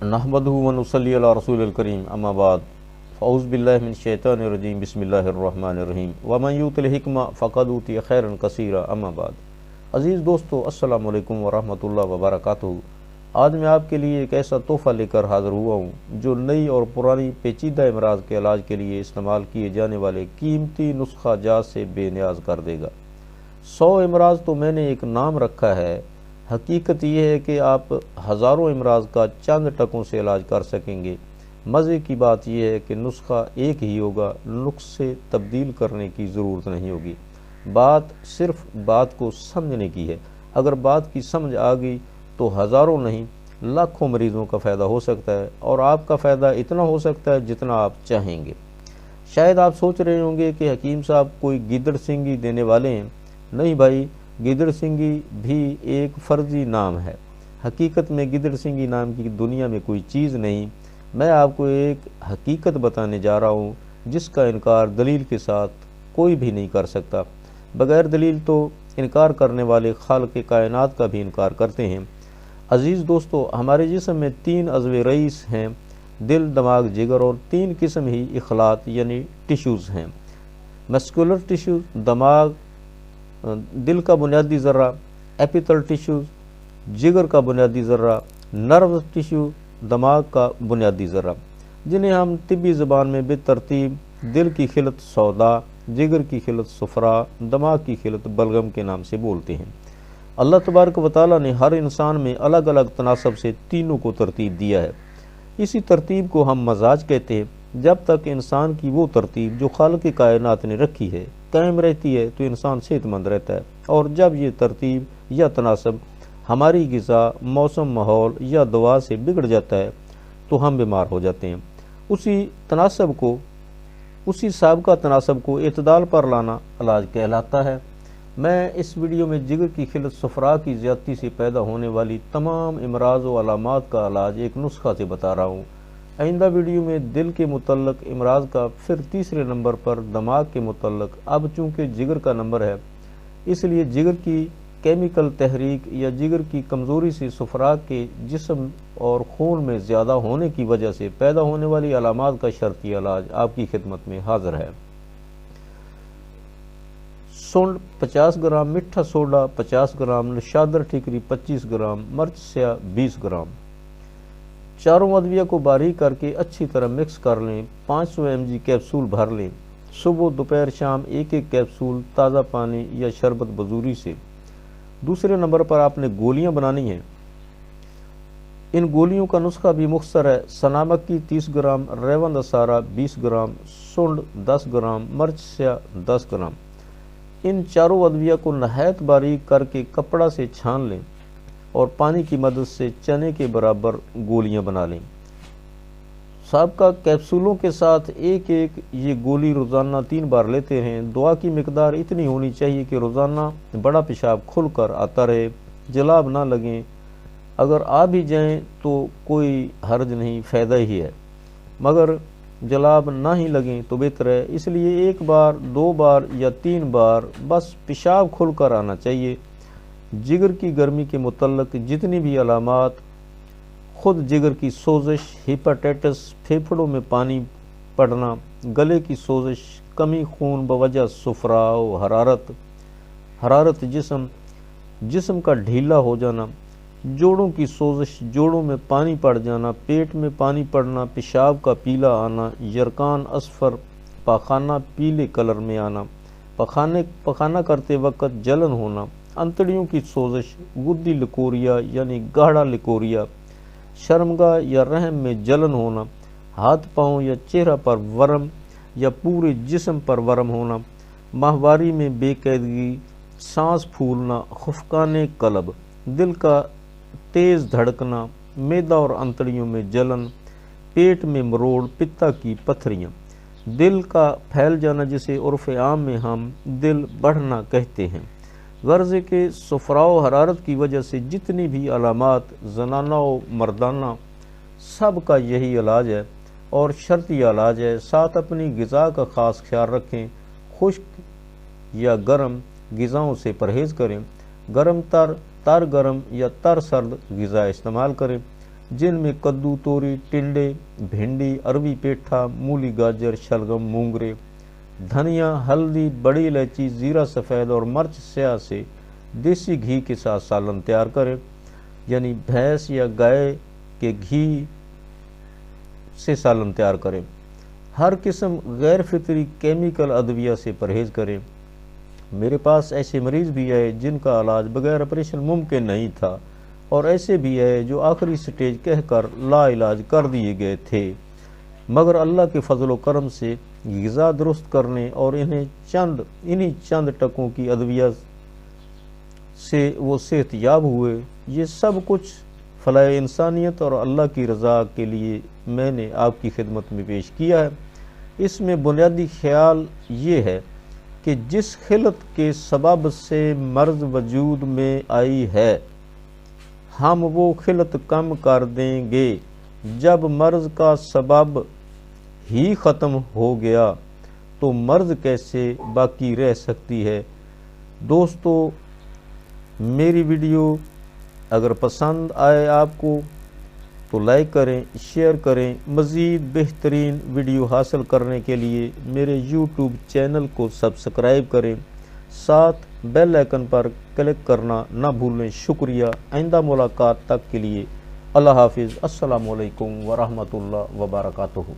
नहमदुहु व नुसल्ली अला रसूलिल करीम अम्मा बाद फ़औज़ु बिल्लाहि मिनश शैतानिर रजीम बिस्मिल्लाहिर रहमानिर रहीम व मन यूतिल हिक्मा फ़क़द ऊतिय खैरन कसीरा अम्मा बाद। अज़ीज़ दोस्तों, अस्सलामु अलैकुम व रहमतुल्लाहि व बरकातुहू। आज मैं आपके लिए एक ऐसा तोहफ़ा लेकर हाज़िर हुआ हूँ जो नई और पुरानी पेचीदा अमराज़ के इलाज के लिए इस्तेमाल किए जाने वाले कीमती नुस्खा जात से बेनियाज कर देगा। 100 अमराज़ तो मैंने एक नाम रखा है, हकीकत यह है कि आप हज़ारों अमराज़ का चंद टकों से इलाज कर सकेंगे। मज़े की बात यह है कि नुस्खा एक ही होगा, नुस्खे तब्दील करने की ज़रूरत नहीं होगी। बात सिर्फ बात को समझने की है। अगर बात की समझ आ गई तो हज़ारों नहीं लाखों मरीज़ों का फ़ायदा हो सकता है, और आपका फ़ायदा इतना हो सकता है जितना आप चाहेंगे। शायद आप सोच रहे होंगे कि हकीम साहब कोई गिदड़ सिंगी देने वाले हैं। नहीं भाई, गिदड़ सिंगी भी एक फ़र्जी नाम है। हकीकत में गिदड़ सिंगी नाम की दुनिया में कोई चीज़ नहीं। मैं आपको एक हकीकत बताने जा रहा हूँ जिसका इनकार दलील के साथ कोई भी नहीं कर सकता। बग़ैर दलील तो इनकार करने वाले खालिक़ कायनात का भी इनकार करते हैं। अज़ीज़ दोस्तों, हमारे जिस्म में 3 अज़्वे रईस हैं, दिल, दिमाग, जिगर, और 3 किस्म ही इखलात यानी टिश्यूज़ हैं। मस्कुलर टिश्यूज़, दिमाग दिल का बुनियादी ज़र्रा, एपिथल टिश्यूज़ जिगर का बुनियादी ज़र्रा, नर्व टिश्यू दिमाग का बुनियादी ज़र्रा, जिन्हें हम तिब्बी ज़बान में बेतरतीब दिल की खिलत सौदा, जिगर की खिलत सुफरा, दिमाग की खिलत बलगम के नाम से बोलते हैं। अल्लाह तबारक व तआला ने हर इंसान में अलग अलग तनासब से तीनों को तरतीब दिया है। इसी तरतीब को हम मजाज कहते हैं। जब तक इंसान की वो तरतीब जो खालिक़ कायनात ने रखी है कायम रहती है तो इंसान सेहतमंद रहता है, और जब ये तरतीब या तनासब हमारी ग़िज़ा, मौसम, माहौल या दवा से बिगड़ जाता है तो हम बीमार हो जाते हैं। उसी साबका तनासब को इत्दाल पर लाना इलाज कहलाता है। मैं इस वीडियो में जिगर की खिलत सफरा की ज़्यादती से पैदा होने वाली तमाम अमराज़ व अलामात का इलाज एक नुस्खा से बता रहा हूँ। आइंदा वीडियो में दिल के मुतल्लक अमराज़ का, फिर तीसरे नंबर पर दिमाग के मुतल्लक। अब चूँकि जिगर का नंबर है इसलिए जिगर की केमिकल तहरीक या जिगर की कमज़ोरी से सफरा के जिस्म और खून में ज़्यादा होने की वजह से पैदा होने वाली अलामात का शर्ती इलाज आपकी खिदमत में हाज़िर है। सुंड 50 ग्राम, मिठा सोडा 50 ग्राम, नशादर ठिकरी 25 ग्राम, मिर्च स्या 20 ग्राम। चारों अदविया को बारीक करके अच्छी तरह मिक्स कर लें। 500 mg कैप्सूल भर लें। सुबह, दोपहर, शाम एक एक कैप्सूल ताज़ा पानी या शरबत बजूरी से। दूसरे नंबर पर आपने गोलियां बनानी हैं। इन गोलियों का नुस्खा भी मुख्तसर है। सनामक की 30 ग्राम, रेवंद असारा 20 ग्राम, सुंड 10 ग्राम, मिर्च स्या 10 ग्राम। इन चारों अदविया को नहायत बारीक करके कपड़ा से छान लें और पानी की मदद से चने के बराबर गोलियां बना लें। साबका कैप्सूलों के साथ एक एक ये गोली रोज़ाना 3 बार लेते रहें। दुआ की मिकदार इतनी होनी चाहिए कि रोज़ाना बड़ा पेशाब खुलकर आता रहे, जलाब ना लगें। अगर आ भी जाएं तो कोई हर्ज नहीं, फ़ायदा ही है, मगर जलाब ना ही लगें तो बेहतर है। इसलिए 1 बार, 2 बार या 3 बार बस पेशाब खुलकर आना चाहिए। जिगर की गर्मी के मुतल्लक जितनी भी अलामात, खुद जिगर की सोजिश, हेपेटाइटिस, फेफड़ों में पानी पड़ना, गले की सोजिश, कमी खून बवजह सुफराव, हरारत जिस्म का ढीला हो जाना, जोड़ों की सोजिश, जोड़ों में पानी पड़ जाना, पेट में पानी पड़ना, पेशाब का पीला आना, यरकान असफर, पाखाना पीले कलर में आना, पखाना करते वक्त जलन होना, अंतड़ियों की सोजिश, गुद्दी लिकोरिया यानी गाढ़ा लिकोरिया, शर्मगा या रहम में जलन होना, हाथ पाँव या चेहरा पर वर्म या पूरे जिस्म पर वर्म होना, माहवारी में बेकैदगी, सांस फूलना, खुफकाने कलब, दिल का तेज़ धड़कना, मैदा और अंतड़ियों में जलन, पेट में मरोड़, पित्ता की पथरियाँ, दिल का फैल जाना जिसे उर्फ़ आम में हम दिल बढ़ना कहते हैं। गर्ज़ के सुफराव हरारत की वजह से जितनी भी अलामात ज़नाना व मर्दाना, सब का यही इलाज है और शर्ती इलाज है। साथ अपनी ग़िज़ा का ख़ास ख्याल रखें। खुश्क या गर्म ग़िज़ाओं से परहेज़ करें। गर्म तर गर्म या तर सर्द ग़िज़ा इस्तेमाल करें। जिन में कद्दू, तोरी, टिंडे, भिंडी, अरबी पेठा, मूली, गाजर, शलगम, मूंगरे, धनिया, हल्दी, बड़ी इलायची, जीरा सफ़ेद और मिर्च स्याह से देसी घी के साथ सालन तैयार करें। यानी भैंस या गाय के घी से सालन तैयार करें। हर किस्म गैर फितरी केमिकल अदविया से परहेज़ करें। मेरे पास ऐसे मरीज़ भी है जिनका इलाज बगैर ऑपरेशन मुमकिन नहीं था, और ऐसे भी है जो आखिरी स्टेज कहकर ला इलाज कर दिए गए थे, मगर अल्लाह के फजल करम से ग़िज़ा दुरुस्त करने और इन्हीं चंद टकों की अदविया से वो सेहतयाब हुए। ये सब कुछ फलाह इंसानियत और अल्लाह की रज़ा के लिए मैंने आपकी खिदमत में पेश किया है। इसमें बुनियादी ख्याल ये है कि जिस खिलत के सबब से मर्ज़ वजूद में आई है, हम वो खिलत कम कर देंगे। जब मर्ज़ का सबब ही ख़त्म हो गया तो मर्ज़ कैसे बाकी रह सकती है। दोस्तों, मेरी वीडियो अगर पसंद आए आपको तो लाइक करें, शेयर करें। मज़ीद बेहतरीन वीडियो हासिल करने के लिए मेरे यूट्यूब चैनल को सब्सक्राइब करें, साथ बेल आइकन पर क्लिक करना ना भूलें। शुक्रिया। आइंदा मुलाकात तक के लिए अल्लाह हाफिज़। अस्सलामु अलैकुम व रहमतुल्लाह व बरकातुहू।